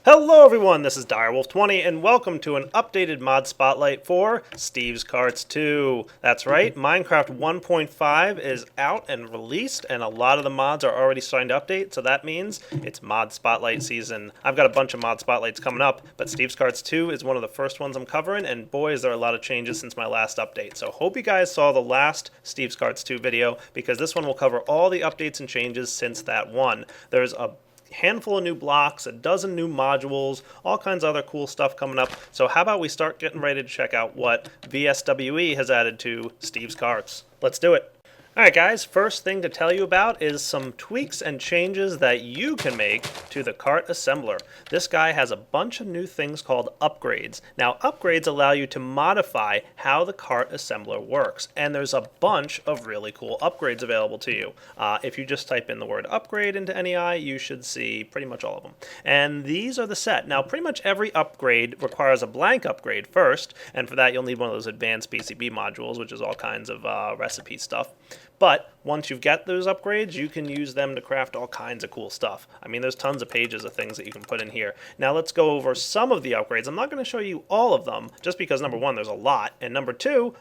Hello everyone, this is Direwolf20 and welcome to an updated mod spotlight for Steve's Carts 2. That's right, Minecraft 1.5 is out and released and a lot of the mods are already starting to update, so that means it's mod spotlight season. I've got a bunch of mod spotlights coming up, but Steve's Carts 2 is one of the first ones I'm covering, and boy is there a lot of changes since my last update. So hope you guys saw the last Steve's Carts 2 video, because this one will cover all the updates and changes since that one. There's a handful of new blocks, a dozen new modules, all kinds of other cool stuff coming up. So how about we start getting ready to check out what VSWE has added to Steve's Carts. Let's do it. Alright guys, first thing to tell you about is some tweaks and changes that you can make to the cart assembler. This guy has a bunch of new things called upgrades. Now upgrades allow you to modify how the cart assembler works, and there's a bunch of really cool upgrades available to you. If you just type in the word upgrade into NEI, you should see pretty much all of them. And these are the set. Now pretty much every upgrade requires a blank upgrade first, and for that you'll need one of those advanced PCB modules, which is all kinds of recipe stuff. But once you've got those upgrades, you can use them to craft all kinds of cool stuff. I mean, there's tons of pages of things that you can put in here. Now let's go over some of the upgrades. I'm not going to show you all of them, just because number one, there's a lot, and number two,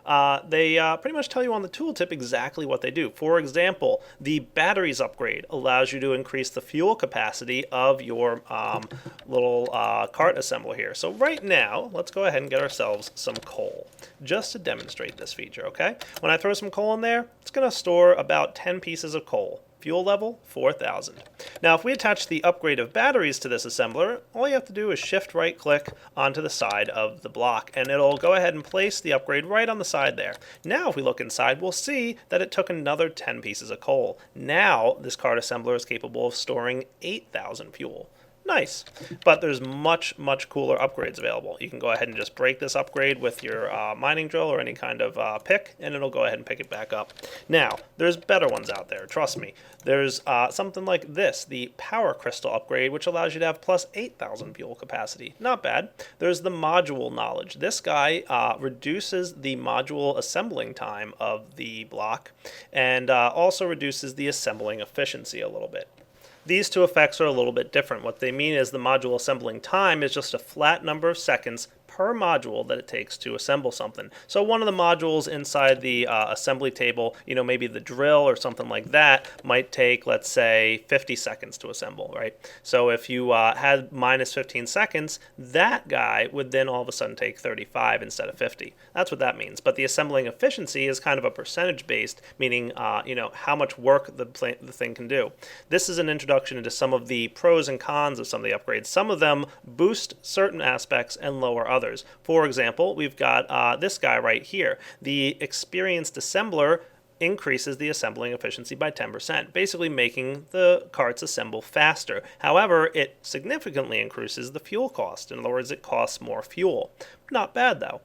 they pretty much tell you on the tooltip exactly what they do. For example, the batteries upgrade allows you to increase the fuel capacity of your little cart assembler here. So right now, let's go ahead and get ourselves some coal, just to demonstrate this feature, okay? When I throw some coal in there, it's going to store about 10 pieces of coal. Fuel level, 4,000. Now, if we attach the upgrade of batteries to this assembler, all you have to do is shift right click onto the side of the block, and it'll go ahead and place the upgrade right on the side there. Now, if we look inside, we'll see that it took another 10 pieces of coal. Now, this cart assembler is capable of storing 8,000 fuel. Nice, but there's much cooler upgrades available. You can go ahead and just break this upgrade with your mining drill or any kind of pick, and it'll go ahead and pick it back up. Now, there's better ones out there, trust me. There's something like this, the power crystal upgrade, which allows you to have plus 8,000 fuel capacity. Not bad. There's the module knowledge. This guy reduces the module assembling time of the block, and also reduces the assembling efficiency a little bit. These two effects are a little bit different. What they mean is the module assembling time is just a flat number of seconds per module that it takes to assemble something. So one of the modules inside the assembly table, maybe the drill or something like that, might take, let's say, 50 seconds to assemble, right? So if you had minus 15 seconds, that guy would then all of a sudden take 35 instead of 50. That's what that means. But the assembling efficiency is kind of a percentage based, meaning how much work the thing can do. This is an introduction into some of the pros and cons of some of the upgrades. Some of them boost certain aspects and lower others. For example, we've got this guy right here. The experienced assembler increases the assembling efficiency by 10%, basically making the carts assemble faster. However, it significantly increases the fuel cost. In other words, it costs more fuel. Not bad though.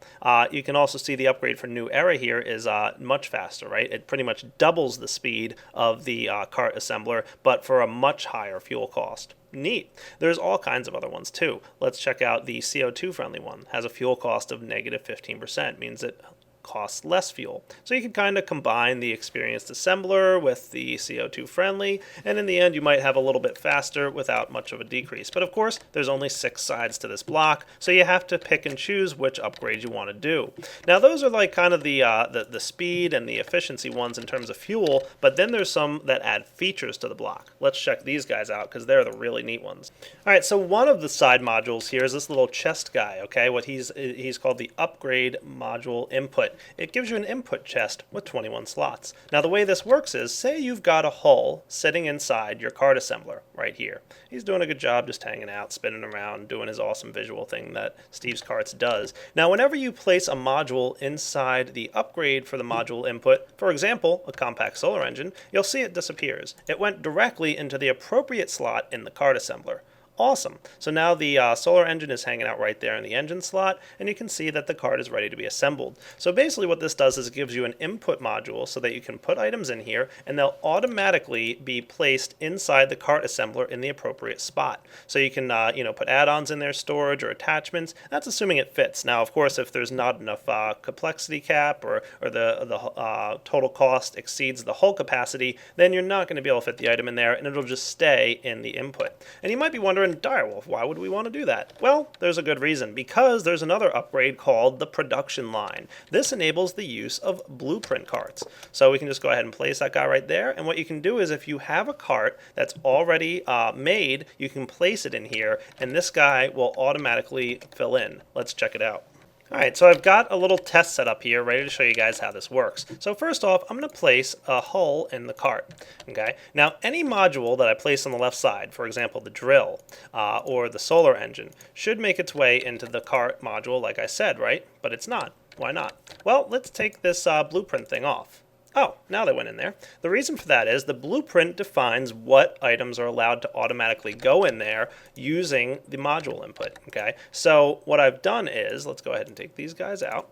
You can also see the upgrade for New Era here is much faster, right? It pretty much doubles the speed of the cart assembler, but for a much higher fuel cost. Neat. There's all kinds of other ones too. Let's check out the CO2 friendly one. Has a fuel cost of negative 15%, means it costs less fuel. So you can kind of combine the experienced assembler with the CO2 friendly, and in the end you might have a little bit faster without much of a decrease. But of course, there's only 6 sides to this block, so you have to pick and choose which upgrade you want to do. Now those are like kind of the speed and the efficiency ones in terms of fuel, but then there's some that add features to the block. Let's check these guys out because they're the really neat ones. Alright, so one of the side modules here is this little chest guy, okay? What he's called the upgrade module input. It gives you an input chest with 21 slots. Now the way this works is, say you've got a hull sitting inside your cart assembler right here. He's doing a good job just hanging out, spinning around, doing his awesome visual thing that Steve's Carts does. Now whenever you place a module inside the upgrade for the module input, for example, a compact solar engine, you'll see it disappears. It went directly into the appropriate slot in the cart assembler. Awesome. So now the solar engine is hanging out right there in the engine slot, and you can see that the cart is ready to be assembled. So basically what this does is it gives you an input module so that you can put items in here, and they'll automatically be placed inside the cart assembler in the appropriate spot. So you can put add-ons in there, storage or attachments. That's assuming it fits. Now, of course, if there's not enough complexity cap or the total cost exceeds the hull capacity, then you're not going to be able to fit the item in there, and it'll just stay in the input. And you might be wondering, wondering, Direwolf, why would we want to do that? Well, there's a good reason, because there's another upgrade called the production line. This enables the use of blueprint carts. So we can just go ahead and place that guy right there, and what you can do is if you have a cart that's already made, you can place it in here, and this guy will automatically fill in. Let's check it out. Alright, so I've got a little test set up here ready to show you guys how this works. So first off, I'm going to place a hull in the cart. Okay. Now, any module that I place on the left side, for example, the drill or the solar engine, should make its way into the cart module like I said, right? But it's not. Why not? Well, let's take this blueprint thing off. Oh, now they went in there. The reason for that is the blueprint defines what items are allowed to automatically go in there using the module input. Okay, so what I've done is, let's go ahead and take these guys out.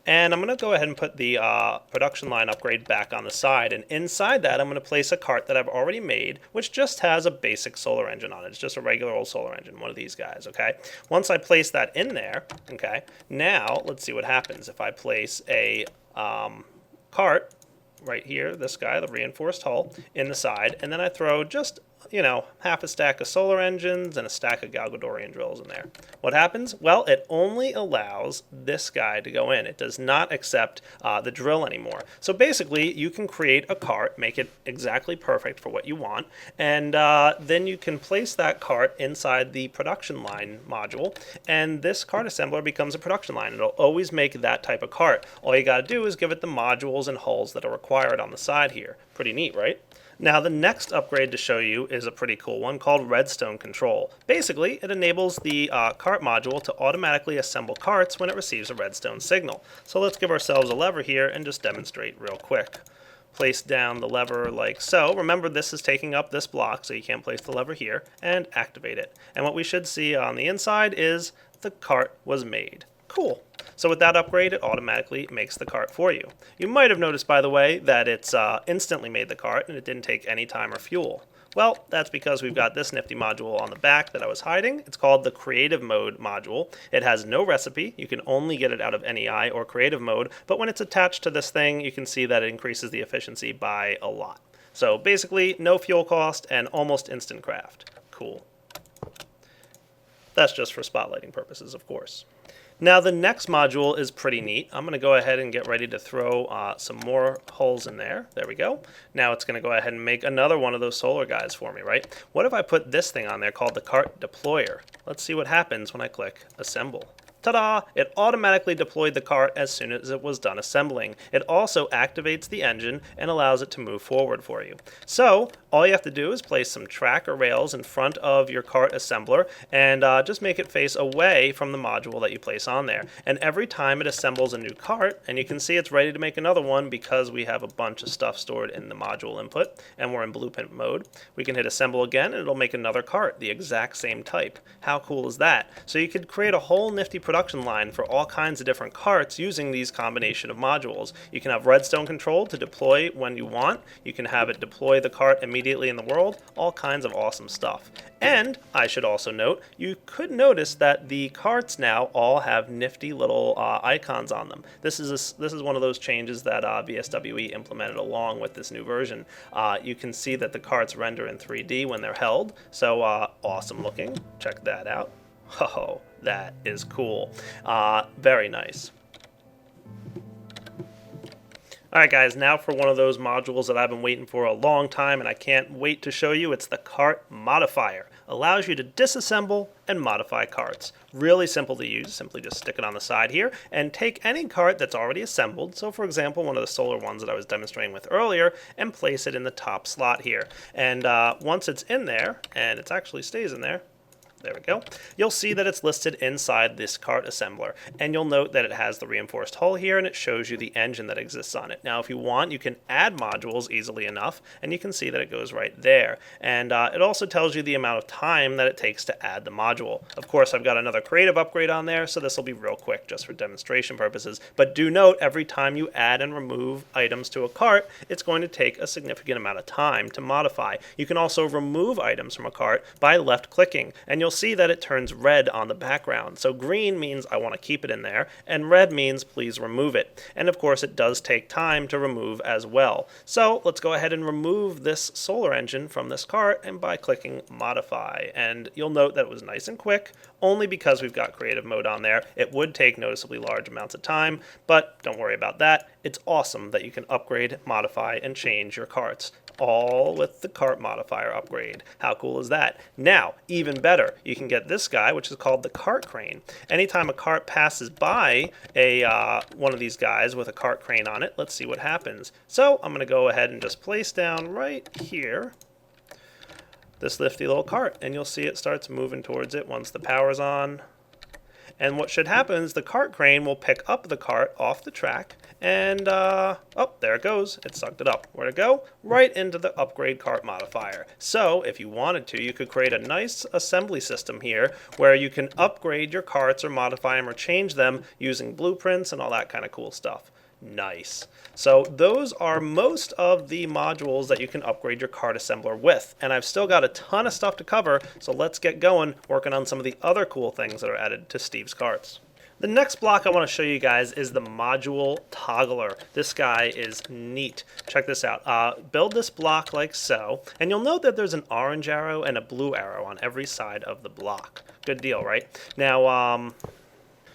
And I'm going to go ahead and put the production line upgrade back on the side. And inside that, I'm going to place a cart that I've already made, which just has a basic solar engine on it. It's just a regular old solar engine, one of these guys, okay? Once I place that in there, okay, now let's see what happens if I place a cart right here, this guy, the reinforced hull, in the side, and then I throw just, you know, half a stack of solar engines and a stack of Galgadorian drills in there. What happens? Well, it only allows this guy to go in. It does not accept the drill anymore. So basically, you can create a cart, make it exactly perfect for what you want, and then you can place that cart inside the production line module, and this cart assembler becomes a production line. It'll always make that type of cart. All you got to do is give it the modules and hulls that are required on the side here. Pretty neat, right? Now the next upgrade to show you is a pretty cool one called redstone control. Basically, it enables the cart module to automatically assemble carts when it receives a redstone signal. So let's give ourselves a lever here and just demonstrate real quick. Place down the lever like so. Remember, this is taking up this block, so you can't place the lever here, and activate it. And what we should see on the inside is the cart was made. Cool. So with that upgrade, it automatically makes the cart for you. You might have noticed, by the way, that it's instantly made the cart and it didn't take any time or fuel. Well, that's because we've got this nifty module on the back that I was hiding. It's called the Creative Mode module. It has no recipe. You can only get it out of NEI or Creative Mode, but when it's attached to this thing, you can see that it increases the efficiency by a lot. So basically, no fuel cost and almost instant craft. Cool. That's just for spotlighting purposes, of course. Now the next module is pretty neat. I'm going to go ahead and get ready to throw some more holes in there. There we go. Now it's going to go ahead and make another one of those solar guys for me, right? What if I put this thing on there called the cart deployer? Let's see what happens when I click assemble. Ta-da! It automatically deployed the cart as soon as it was done assembling. It also activates the engine and allows it to move forward for you. So all you have to do is place some track or rails in front of your cart assembler and just make it face away from the module that you place on there. And every time it assembles a new cart, and you can see it's ready to make another one because we have a bunch of stuff stored in the module input and we're in blueprint mode, we can hit assemble again and it'll make another cart, the exact same type. How cool is that? So you could create a whole nifty production line for all kinds of different carts using these combination of modules. You can have redstone control to deploy when you want. You can have it deploy the cart immediately in the world. All kinds of awesome stuff. And I should also note, you could notice that the carts now all have nifty little icons on them. This is one of those changes that VSWE implemented along with this new version. You can see that the carts render in 3D when they're held. So awesome looking. Check that out. Oh, that is cool. Very nice. Alright guys, now for one of those modules that I've been waiting for a long time and I can't wait to show you. It's the cart modifier. Allows you to disassemble and modify carts. Really simple to use. Simply just stick it on the side here and take any cart that's already assembled. So for example, one of the solar ones that I was demonstrating with earlier, and place it in the top slot here. And once it's in there, and it actually stays in there, there we go. You'll see that it's listed inside this cart assembler, and you'll note that it has the reinforced hull here, and it shows you the engine that exists on it. Now, if you want, you can add modules easily enough, and you can see that it goes right there. And it also tells you the amount of time that it takes to add the module. Of course, I've got another creative upgrade on there, so this will be real quick just for demonstration purposes. But do note, every time you add and remove items to a cart, it's going to take a significant amount of time to modify. You can also remove items from a cart by left-clicking, and you'll you'll see that it turns red on the background. So green means I want to keep it in there, and red means please remove it. And of course it does take time to remove as well. So let's go ahead and remove this solar engine from this cart, and by clicking Modify. And you'll note that it was nice and quick, only because we've got creative mode on there. It would take noticeably large amounts of time, but don't worry about that. It's awesome that you can upgrade, modify, and change your carts, all with the cart modifier upgrade. How cool is that? Now, even better, you can get this guy, which is called the cart crane. Anytime a cart passes by one of these guys with a cart crane on it, let's see what happens. So I'm going to go ahead and just place down right here this nifty little cart, and you'll see it starts moving towards it once the power's on. And what should happen is the cart crane will pick up the cart off the track, and oh, there it goes. It sucked it up. Where'd it go? Right into the upgrade cart modifier. So if you wanted to, you could create a nice assembly system here where you can upgrade your carts or modify them or change them using blueprints and all that kind of cool stuff. Nice. So those are most of the modules that you can upgrade your cart assembler with. And I've still got a ton of stuff to cover, so let's get going working on some of the other cool things that are added to Steve's carts. The next block I want to show you guys is the module toggler. This guy is neat. Check this out. Build this block like so, and you'll note that there's an orange arrow and a blue arrow on every side of the block. Good deal, right? Now,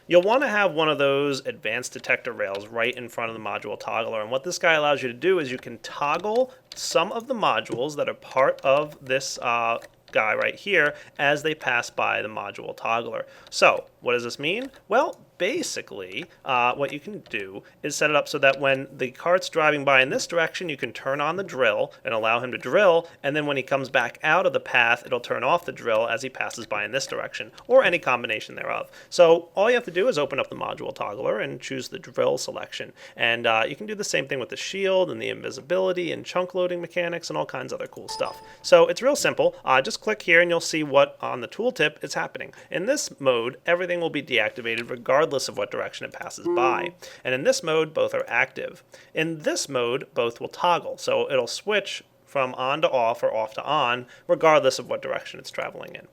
you'll want to have one of those advanced detector rails right in front of the module toggler. And what this guy allows you to do is you can toggle some of the modules that are part of this guy right here as they pass by the module toggler. So what does this mean? Well, basically what you can do is set it up so that when the cart's driving by in this direction, you can turn on the drill and allow him to drill, and then when he comes back out of the path, it'll turn off the drill as he passes by in this direction, or any combination thereof. So all you have to do is open up the module toggler and choose the drill selection, and you can do the same thing with the shield and the invisibility and chunk loading mechanics and all kinds of other cool stuff. So it's real simple. Just click here and you'll see what on the tooltip is happening. In this mode, everything will be deactivated regardless of what direction it passes by. And in this mode, both are active. In this mode, both will toggle. So it'll switch from on to off or off to on, regardless of what direction it's traveling in.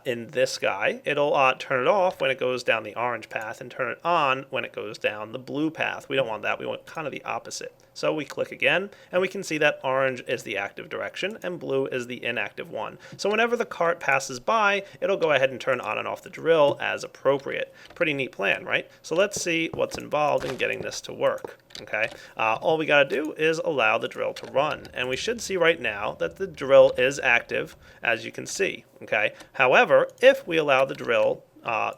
In this guy, it'll turn it off when it goes down the orange path and turn it on when it goes down the blue path. We don't want that. We want kind of the opposite. So we click again, and we can see that orange is the active direction and blue is the inactive one. So whenever the cart passes by, it'll go ahead and turn on and off the drill as appropriate. Pretty neat plan, right? So let's see what's involved in getting this to work. Okay, all we got to do is allow the drill to run, and we should see right now that the drill is active, as you can see. Okay, however, if we allow the drill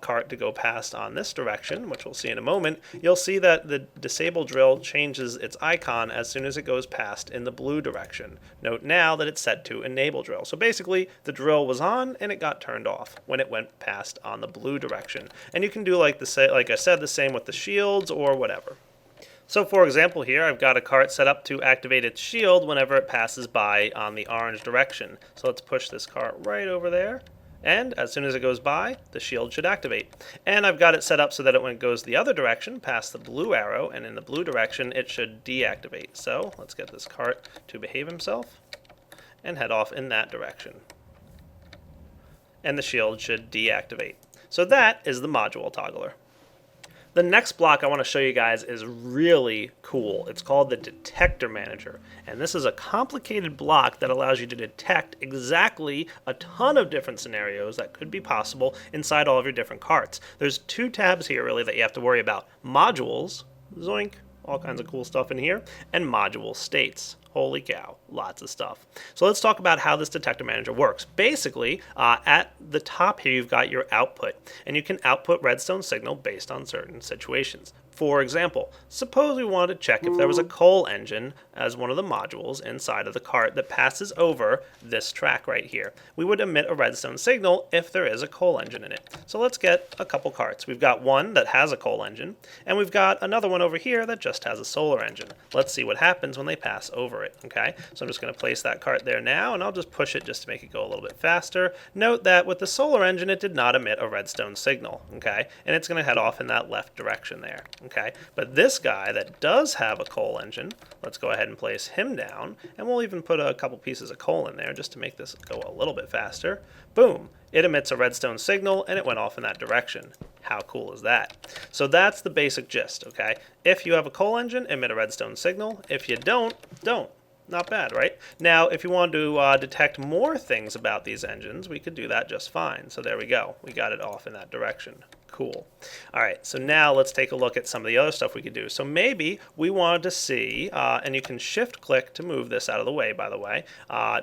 cart to go past on this direction, which we'll see in a moment, you'll see that the disable drill changes its icon as soon as it goes past in the blue direction. Note now that it's set to enable drill. So basically the drill was on and it got turned off when it went past on the blue direction. And you can do like I said, the same with the shields or whatever. So for example here, I've got a cart set up to activate its shield whenever it passes by on the orange direction. So let's push this cart right over there. And as soon as it goes by, the shield should activate. And I've got it set up so that when it goes the other direction, past the blue arrow, and in the blue direction, it should deactivate. So let's get this cart to behave himself and head off in that direction. And the shield should deactivate. So that is the module toggler. The next block I want to show you guys is really cool. It's called the Detector Manager. And this is a complicated block that allows you to detect exactly a ton of different scenarios that could be possible inside all of your different carts. There's two tabs here really that you have to worry about. Modules, zoink, all kinds of cool stuff in here, and module states. Holy cow, lots of stuff. So let's talk about how this Detector Manager works. Basically, at the top here, you've got your output, and you can output redstone signal based on certain situations. For example, suppose we wanted to check if there was a coal engine as one of the modules inside of the cart that passes over this track right here. We would emit a redstone signal if there is a coal engine in it. So let's get a couple carts. We've got one that has a coal engine, and we've got another one over here that just has a solar engine. Let's see what happens when they pass over it, okay? So I'm just going to place that cart there now, and I'll just push it just to make it go a little bit faster. Note that with the solar engine, it did not emit a redstone signal, okay? And it's going to head off in that left direction there. Okay, but this guy that does have a coal engine, let's go ahead and place him down, and we'll even put a couple pieces of coal in there just to make this go a little bit faster. Boom, it emits a redstone signal and it went off in that direction. How cool is that? So that's the basic gist, okay? If you have a coal engine, emit a redstone signal. If you don't. Not bad, right? Now, if you want to detect more things about these engines, we could do that just fine. So there we go. We got it off in that direction. Cool. All right, so now let's take a look at some of the other stuff we could do. So maybe we wanted to see, and you can shift-click to move this out of the way, by the way.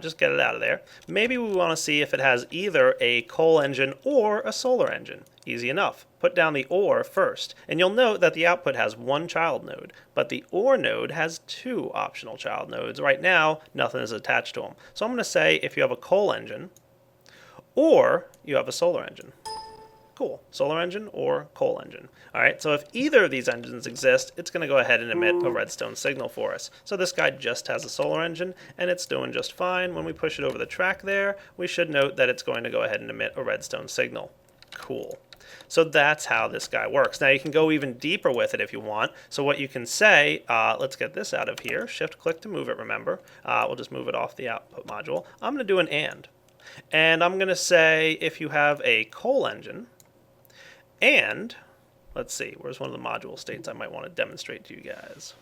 Just get it out of there. Maybe we want to see if it has either a coal engine or a solar engine. Easy enough. Put down the OR first, and you'll note that the output has one child node, but the OR node has two optional child nodes. Right now, nothing is attached to them. So I'm going to say if you have a coal engine or you have a solar engine. Cool. Solar engine or coal engine. All right, so if either of these engines exist, it's going to go ahead and emit a redstone signal for us. So this guy just has a solar engine, and it's doing just fine. When we push it over the track there, we should note that it's going to go ahead and emit a redstone signal. Cool. So that's how this guy works. Now you can go even deeper with it if you want. So what you can say, let's get this out of here. Shift-click to move it, remember. We'll just move it off the output module. I'm going to do an AND. And I'm going to say if you have a coal engine, and, let's see, where's one of the module states I might want to demonstrate to you guys?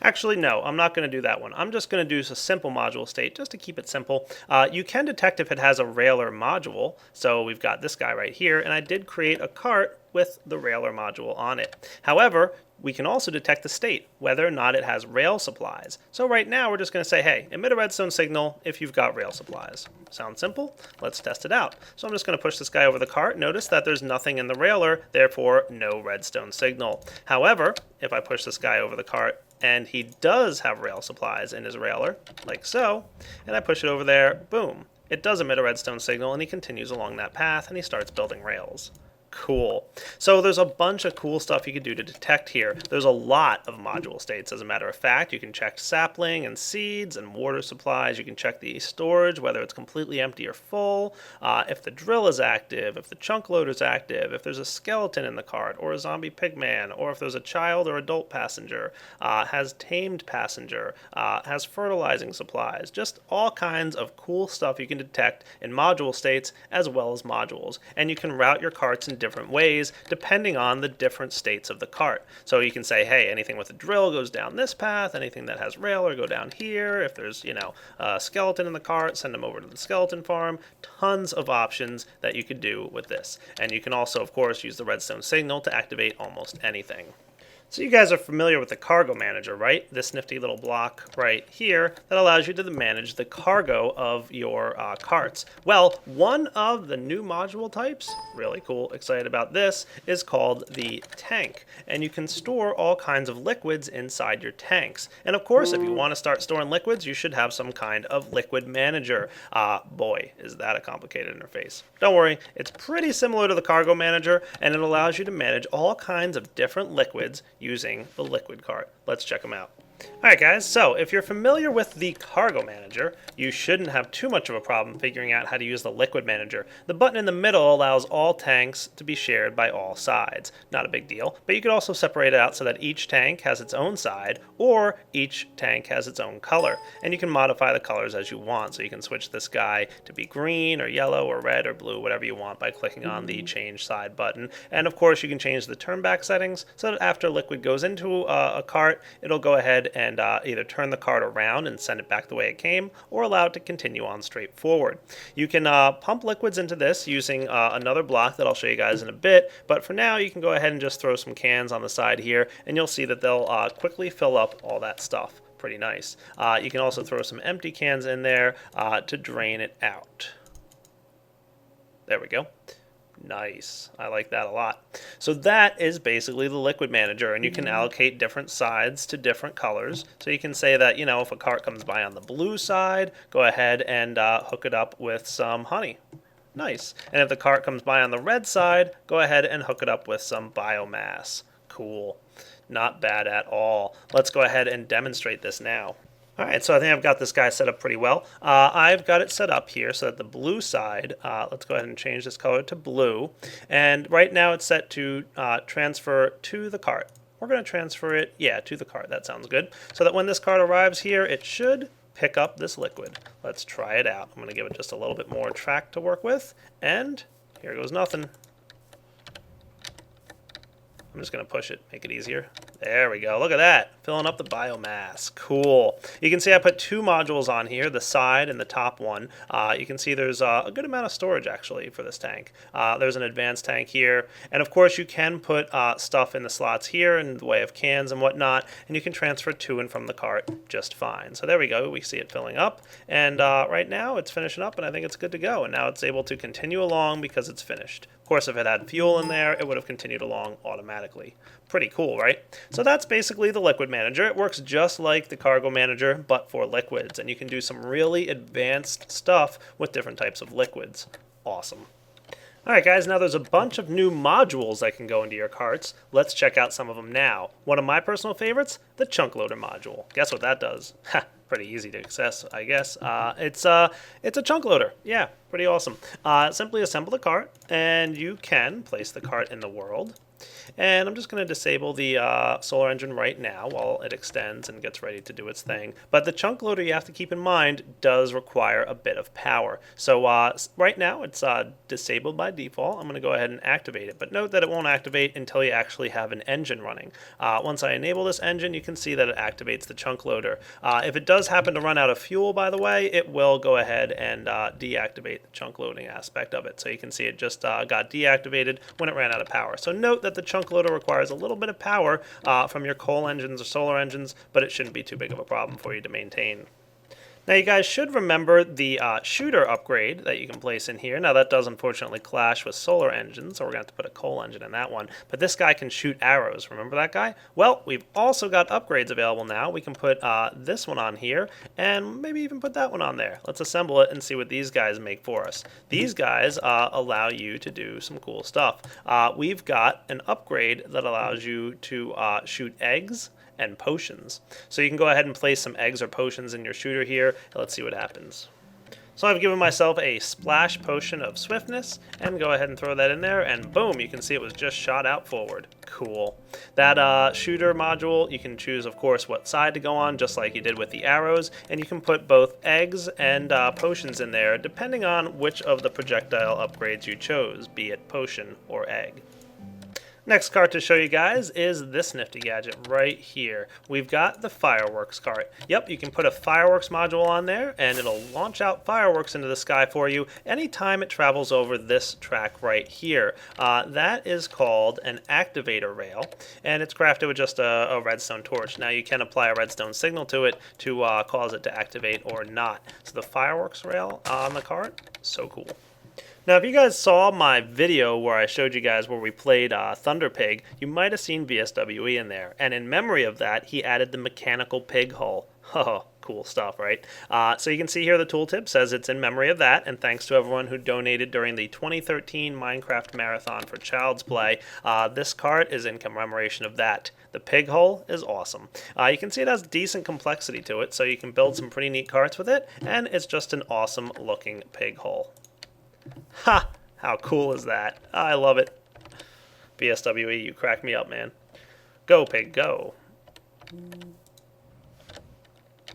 Actually, no, I'm not going to do that one. I'm just going to do a simple module state just to keep it simple. You can detect if it has a railer module. So we've got this guy right here, and I did create a cart with the railer module on it. However, we can also detect the state, whether or not it has rail supplies. So right now we're just going to say, hey, emit a redstone signal if you've got rail supplies. Sound simple? Let's test it out. So I'm just going to push this guy over the cart. Notice that there's nothing in the railer, therefore no redstone signal. However, if I push this guy over the cart and he does have rail supplies in his railer, like so, and I push it over there, boom. It does emit a redstone signal, and he continues along that path, and he starts building rails. Cool. So there's a bunch of cool stuff you can do to detect here. There's a lot of module states, as a matter of fact. You can check sapling and seeds and water supplies. You can check the storage, whether it's completely empty or full, if the drill is active, if the chunk loader is active, if there's a skeleton in the cart, or a zombie pigman, or if there's a child or adult passenger, has tamed passenger, has fertilizing supplies. Just all kinds of cool stuff you can detect in module states as well as modules. And you can route your carts in different ways depending on the different states of the cart. So you can say, hey, anything with a drill goes down this path, anything that has railer go down here. If there's, a skeleton in the cart, send them over to the skeleton farm. Tons of options that you could do with this. And you can also, of course, use the redstone signal to activate almost anything. So you guys are familiar with the cargo manager, right? This nifty little block right here that allows you to manage the cargo of your carts. Well, one of the new module types, really cool, excited about this, is called the tank. And you can store all kinds of liquids inside your tanks. And of course, if you want to start storing liquids, you should have some kind of liquid manager. Boy, is that a complicated interface. Don't worry, it's pretty similar to the cargo manager, and it allows you to manage all kinds of different liquids using the liquid cart. Let's check them out. Alright guys, so if you're familiar with the Cargo Manager, you shouldn't have too much of a problem figuring out how to use the Liquid Manager. The button in the middle allows all tanks to be shared by all sides. Not a big deal, but you could also separate it out so that each tank has its own side, or each tank has its own color. And you can modify the colors as you want, so you can switch this guy to be green, or yellow, or red, or blue, whatever you want by clicking on the Change Side button. And of course you can change the turn back settings so that after liquid goes into a cart, it'll go ahead and either turn the cart around and send it back the way it came, or allow it to continue on straight forward. You can pump liquids into this using another block that I'll show you guys in a bit, but for now you can go ahead and just throw some cans on the side here, and you'll see that they'll quickly fill up all that stuff. Pretty nice. You can also throw some empty cans in there to drain it out. There we go. Nice. I like that a lot. So that is basically the liquid manager, and you can allocate different sides to different colors. So you can say that, if a cart comes by on the blue side, go ahead and hook it up with some honey. Nice. And if the cart comes by on the red side, go ahead and hook it up with some biomass. Cool. Not bad at all. Let's go ahead and demonstrate this now. Alright, so I think I've got this guy set up pretty well. I've got it set up here so that the blue side, let's go ahead and change this color to blue. And right now it's set to transfer to the cart. We're going to transfer it, to the cart. That sounds good. So that when this cart arrives here, it should pick up this liquid. Let's try it out. I'm going to give it just a little bit more track to work with, and here goes nothing. I'm just going to push it, make it easier. There we go. Look at that. Filling up the biomass. Cool. You can see I put two modules on here, the side and the top one. You can see there's a good amount of storage, actually, for this tank. There's an advanced tank here. And, of course, you can put stuff in the slots here in the way of cans and whatnot, and you can transfer to and from the cart just fine. So there we go. We see it filling up. And right now it's finishing up, and I think it's good to go. And now it's able to continue along because it's finished. Of course, if it had fuel in there, it would have continued along automatically. Pretty cool, right? So that's basically the liquid manager. It works just like the cargo manager, but for liquids. And you can do some really advanced stuff with different types of liquids. Awesome. Alright guys, now there's a bunch of new modules that can go into your carts. Let's check out some of them now. One of my personal favorites, the chunk loader module. Guess what that does? Ha! Pretty easy to access, I guess. It's a chunk loader. Yeah, pretty awesome. Simply assemble the cart, and you can place the cart in the world. And I'm just going to disable the solar engine right now while it extends and gets ready to do its thing. But the chunk loader, you have to keep in mind, does require a bit of power. So right now it's disabled by default. I'm going to go ahead and activate it. But note that it won't activate until you actually have an engine running. Once I enable this engine, you can see that it activates the chunk loader. If it does happen to run out of fuel, by the way, it will go ahead and deactivate the chunk loading aspect of it. So you can see it just got deactivated when it ran out of power. So note that the chunk loader requires a little bit of power from your coal engines or solar engines, but it shouldn't be too big of a problem for you to maintain. Now you guys should remember the shooter upgrade that you can place in here. Now that does unfortunately clash with solar engines, so we're going to have to put a coal engine in that one. But this guy can shoot arrows. Remember that guy? Well, we've also got upgrades available now. We can put this one on here and maybe even put that one on there. Let's assemble it and see what these guys make for us. These guys allow you to do some cool stuff. We've got an upgrade that allows you to shoot eggs and potions. So you can go ahead and place some eggs or potions in your shooter here. Let's see what happens. So I've given myself a splash potion of swiftness and go ahead and throw that in there, and boom, you can see it was just shot out forward. Cool. That shooter module, you can choose, of course, what side to go on, just like you did with the arrows, and you can put both eggs and potions in there, depending on which of the projectile upgrades you chose, be it potion or egg. Next cart to show you guys is this nifty gadget right here. We've got the fireworks cart. Yep, you can put a fireworks module on there and it'll launch out fireworks into the sky for you anytime it travels over this track right here. That is called an activator rail, and it's crafted with just a redstone torch. Now you can apply a redstone signal to it to cause it to activate or not. So the fireworks rail on the cart, so cool. Now, if you guys saw my video where I showed you guys where we played Thunder Pig, you might have seen VSWE in there. And in memory of that, he added the mechanical pig hull. Oh, cool stuff, right? So you can see here the tooltip says it's in memory of that, and thanks to everyone who donated during the 2013 Minecraft Marathon for Child's Play. This cart is in commemoration of that. The pig hull is awesome. You can see it has decent complexity to it, so you can build some pretty neat carts with it, and it's just an awesome looking pig hull. Ha! How cool is that? I love it. BSWE, you crack me up, man. Go, pig, go.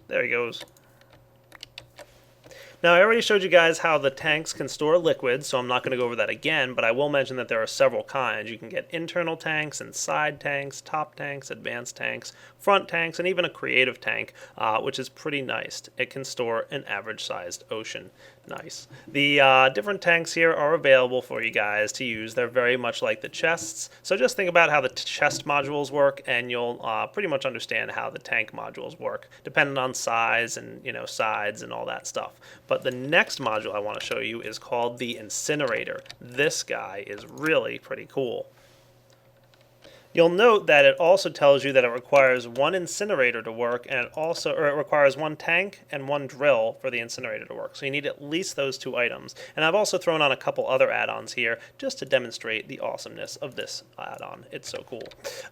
There he goes. Now, I already showed you guys how the tanks can store liquids, so I'm not going to go over that again, but I will mention that there are several kinds. You can get internal tanks and side tanks, top tanks, advanced tanks, front tanks, and even a creative tank, which is pretty nice. It can store an average-sized ocean. Nice. The different tanks here are available for you guys to use. They're very much like the chests, so just think about how the chest modules work, and you'll pretty much understand how the tank modules work, depending on size and sides and all that stuff. But the next module I want to show you is called the incinerator. This guy is really pretty cool. You'll note that it also tells you that it requires one incinerator to work, and it requires one tank and one drill for the incinerator to work. So you need at least those two items. And I've also thrown on a couple other add-ons here just to demonstrate the awesomeness of this add-on. It's so cool.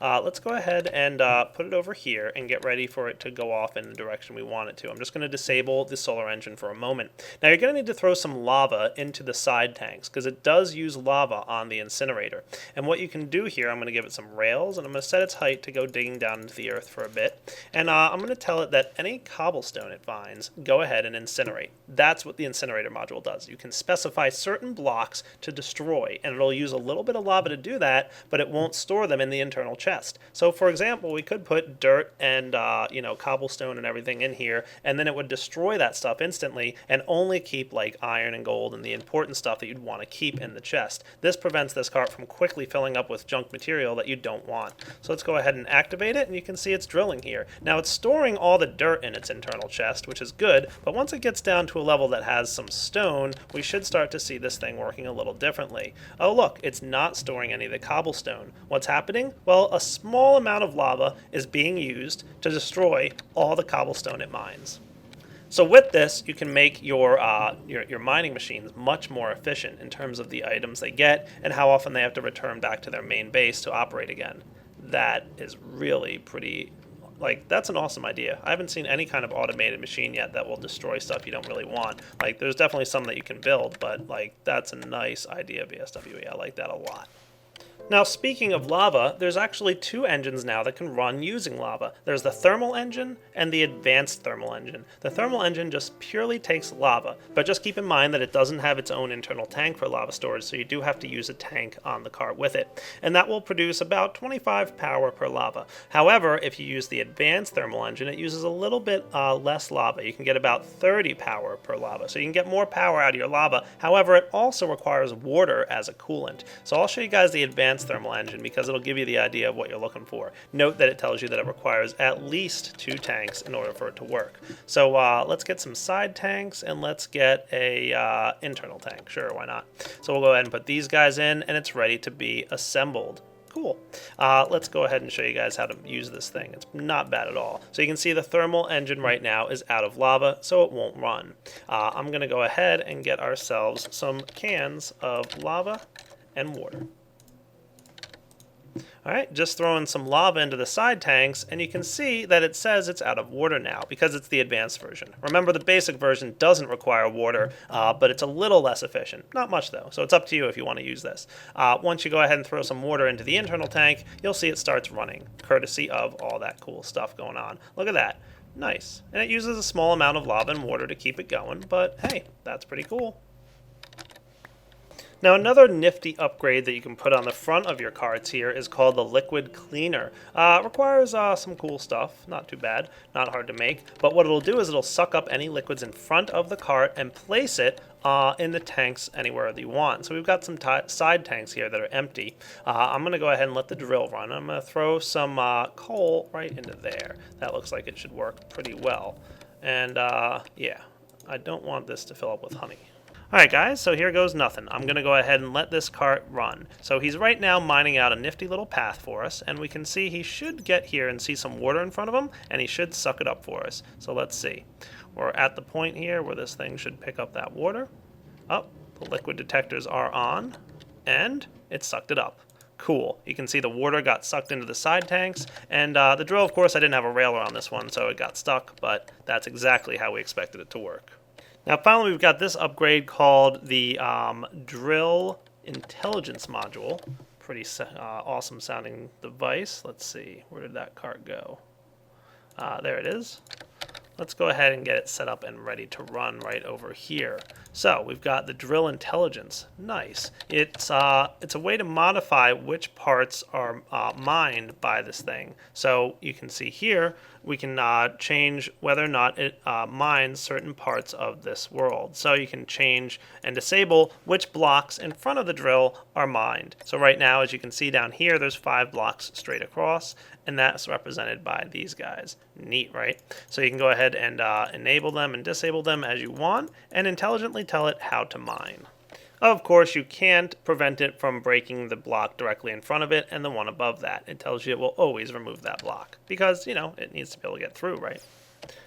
Let's go ahead and put it over here and get ready for it to go off in the direction we want it to. I'm just going to disable the solar engine for a moment. Now you're going to need to throw some lava into the side tanks because it does use lava on the incinerator. And what you can do here, I'm going to give it some rails rails, and I'm going to set its height to go digging down into the earth for a bit. And I'm going to tell it that any cobblestone it finds, go ahead and incinerate. That's what the incinerator module does. You can specify certain blocks to destroy, and it'll use a little bit of lava to do that, but it won't store them in the internal chest. So for example, we could put dirt and cobblestone and everything in here, and then it would destroy that stuff instantly and only keep like iron and gold and the important stuff that you'd want to keep in the chest. This prevents this cart from quickly filling up with junk material that you don't want. So let's go ahead and activate it, and you can see it's drilling here. Now it's storing all the dirt in its internal chest, which is good, but once it gets down to a level that has some stone, we should start to see this thing working a little differently. Oh look, it's not storing any of the cobblestone. What's happening? Well, a small amount of lava is being used to destroy all the cobblestone it mines. So with this, you can make your mining machines much more efficient in terms of the items they get and how often they have to return back to their main base to operate again. That is really pretty, that's an awesome idea. I haven't seen any kind of automated machine yet that will destroy stuff you don't really want. There's definitely some that you can build, but that's a nice idea, BSWE. I like that a lot. Now, speaking of lava, there's actually two engines now that can run using lava. There's the thermal engine and the advanced thermal engine. The thermal engine just purely takes lava, but just keep in mind that it doesn't have its own internal tank for lava storage, so you do have to use a tank on the cart with it. And that will produce about 25 power per lava. However, if you use the advanced thermal engine, it uses a little bit less lava. You can get about 30 power per lava, so you can get more power out of your lava. However, it also requires water as a coolant. So I'll show you guys the advanced thermal engine because it'll give you the idea of what you're looking for. Note that it tells you that it requires at least 2 tanks in order for it to work. So let's get some side tanks and let's get a internal tank. Sure, why not? So we'll go ahead and put these guys in, and it's ready to be assembled. Cool. Let's go ahead and show you guys how to use this thing. It's not bad at all. So you can see the thermal engine right now is out of lava, so it won't run. I'm going to go ahead and get ourselves some cans of lava and water. Alright, just throwing some lava into the side tanks, and you can see that it says it's out of water now because it's the advanced version. Remember, the basic version doesn't require water, but it's a little less efficient. Not much though, so it's up to you if you want to use this. Once you go ahead and throw some water into the internal tank, you'll see it starts running, courtesy of all that cool stuff going on. Look at that. Nice. And it uses a small amount of lava and water to keep it going, but hey, that's pretty cool. Now, another nifty upgrade that you can put on the front of your carts here is called the liquid cleaner. Requires some cool stuff, not too bad, not hard to make, but what it'll do is it'll suck up any liquids in front of the cart and place it in the tanks anywhere that you want. So we've got some side tanks here that are empty. I'm going to go ahead and let the drill run. I'm going to throw some coal right into there. That looks like it should work pretty well. And yeah, I don't want this to fill up with honey. Alright guys, so here goes nothing. I'm going to go ahead and let this cart run. So he's right now mining out a nifty little path for us, and we can see he should get here and see some water in front of him, and he should suck it up for us. So let's see. We're at the point here where this thing should pick up that water. Oh, the liquid detectors are on, and it sucked it up. Cool. You can see the water got sucked into the side tanks, and the drill, of course, I didn't have a railer on this one, so it got stuck, but that's exactly how we expected it to work. Now finally we've got this upgrade called the Drill Intelligence Module. Pretty awesome sounding device. Let's see, where did that cart go? There it is. Let's go ahead and get it set up and ready to run right over here. So we've got the Drill Intelligence. Nice. It's a way to modify which parts are mined by this thing. So you can see here we can change whether or not it mines certain parts of this world. So you can change and disable which blocks in front of the drill are mined. So right now, as you can see down here, there's 5 blocks straight across, and that's represented by these guys. Neat, right? So you can go ahead and enable them and disable them as you want, and intelligently tell it how to mine. Of course, you can't prevent it from breaking the block directly in front of it and the one above that. It tells you it will always remove that block because, you know, it needs to be able to get through, right?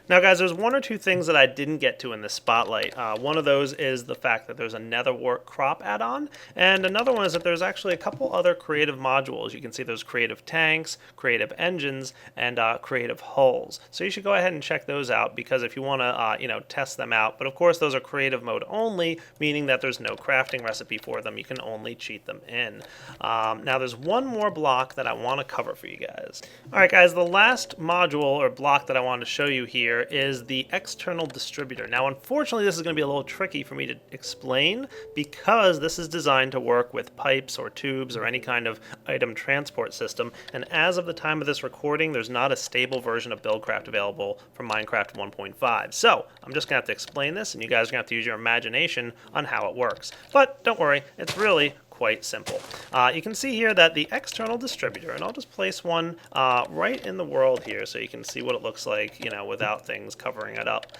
Now, guys, there's one or two things that I didn't get to in this spotlight. One of those is the fact that there's a netherwort crop add-on, and another one is that there's actually a couple other creative modules. You can see there's creative tanks, creative engines, and creative hulls. So you should go ahead and check those out because if you want to, test them out. But of course, those are creative mode only, meaning that there's no crafting recipe for them. You can only cheat them in. Now, there's one more block that I want to cover for you guys. All right, guys, the last module or block that I wanted to show you here is the external distributor. Now, unfortunately, this is going to be a little tricky for me to explain because this is designed to work with pipes or tubes or any kind of item transport system. And as of the time of this recording, there's not a stable version of Buildcraft available for Minecraft 1.5. So I'm just going to have to explain this, and you guys are going to have to use your imagination on how it works. But don't worry, it's really quite simple. You can see here that the external distributor, and I'll just place one right in the world here so you can see what it looks like, without things covering it up,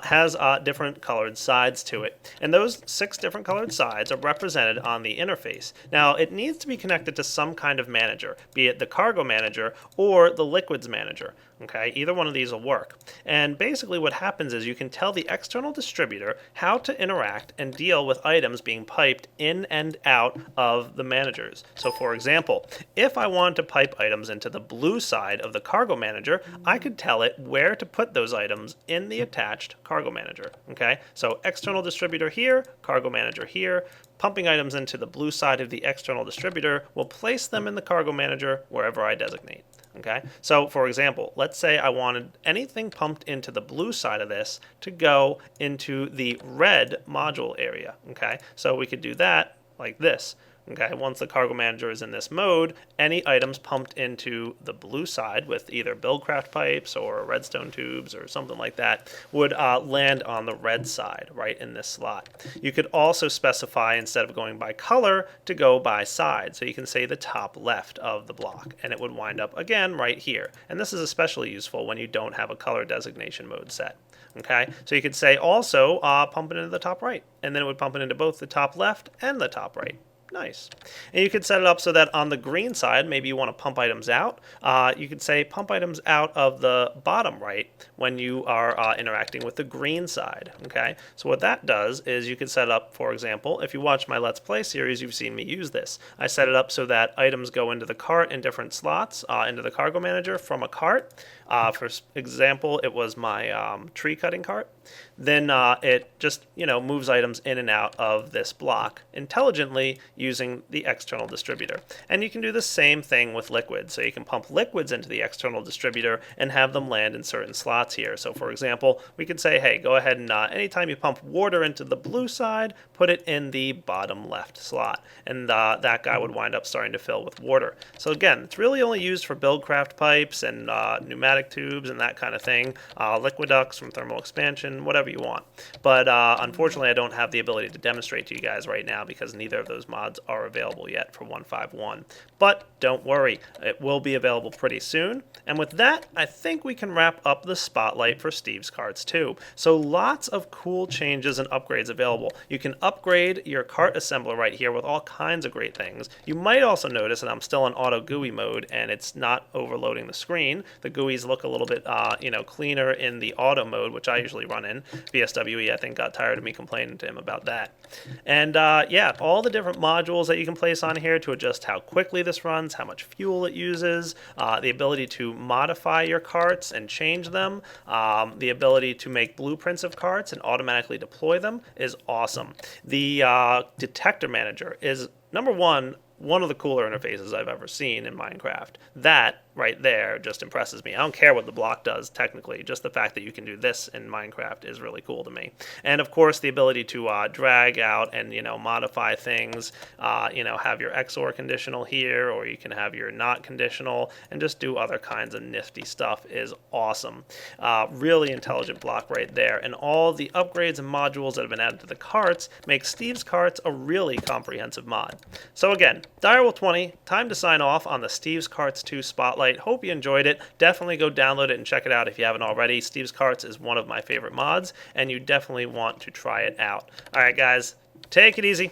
has different colored sides to it. And those 6 different colored sides are represented on the interface. Now, it needs to be connected to some kind of manager, be it the cargo manager or the liquids manager. Okay, either one of these will work. And basically what happens is you can tell the external distributor how to interact and deal with items being piped in and out of the managers. So for example, if I wanted to pipe items into the blue side of the cargo manager, I could tell it where to put those items in the attached cargo manager. Okay, so external distributor here, cargo manager here. Pumping items into the blue side of the external distributor will place them in the cargo manager wherever I designate. Okay, so for example, let's say I wanted anything pumped into the blue side of this to go into the red module area. Okay, so we could do that like this. Okay, once the cargo manager is in this mode, any items pumped into the blue side with either Buildcraft pipes or redstone tubes or something like that would land on the red side, right in this slot. You could also specify, instead of going by color, to go by side. So you can say the top left of the block, and it would wind up again right here. And this is especially useful when you don't have a color designation mode set. Okay, so you could say also pump it into the top right, and then it would pump it into both the top left and the top right. Nice. And you could set it up so that on the green side, maybe you want to pump items out. You could say pump items out of the bottom right when you are interacting with the green side. Okay. So what that does is you could set up, for example, if you watch my Let's Play series, you've seen me use this. I set it up so that items go into the cart in different slots, into the cargo manager from a cart. For example, it was my tree cutting cart. Then it just moves items in and out of this block intelligently using the external distributor. And you can do the same thing with liquids. So you can pump liquids into the external distributor and have them land in certain slots here. So for example, we could say, hey, go ahead and anytime you pump water into the blue side, put it in the bottom left slot. And that guy would wind up starting to fill with water. So again, it's really only used for Buildcraft pipes and pneumatic tubes and that kind of thing, liquid ducts from thermal expansion, whatever you want. But unfortunately, I don't have the ability to demonstrate to you guys right now because neither of those mods are available yet for 1.5.1. But don't worry, it will be available pretty soon. And with that, I think we can wrap up the spotlight for Steve's Carts 2. So lots of cool changes and upgrades available. You can upgrade your cart assembler right here with all kinds of great things. You might also notice that I'm still in auto GUI mode and it's not overloading the screen. The GUIs look a little bit cleaner in the auto mode, which I usually run in. VSWE, I think, got tired of me complaining to him about that. And yeah, all the different modules that you can place on here to adjust how quickly this runs, how much fuel it uses, the ability to modify your carts and change them, the ability to make blueprints of carts and automatically deploy them is awesome. The detector manager is, number one of the cooler interfaces I've ever seen in Minecraft. That right there just impresses me. I don't care what the block does technically, just the fact that you can do this in Minecraft is really cool to me. And of course the ability to drag out and modify things, have your XOR conditional here, or you can have your not conditional and just do other kinds of nifty stuff is awesome. Really intelligent block right there, and all the upgrades and modules that have been added to the carts make Steve's Carts a really comprehensive mod. So again, Direwolf 20, time to sign off on the Steve's Carts 2 Spotlight. Hope you enjoyed it. Definitely go download it and check it out if you haven't already. Steve's Carts is one of my favorite mods, and you definitely want to try it out. All right, guys, take it easy.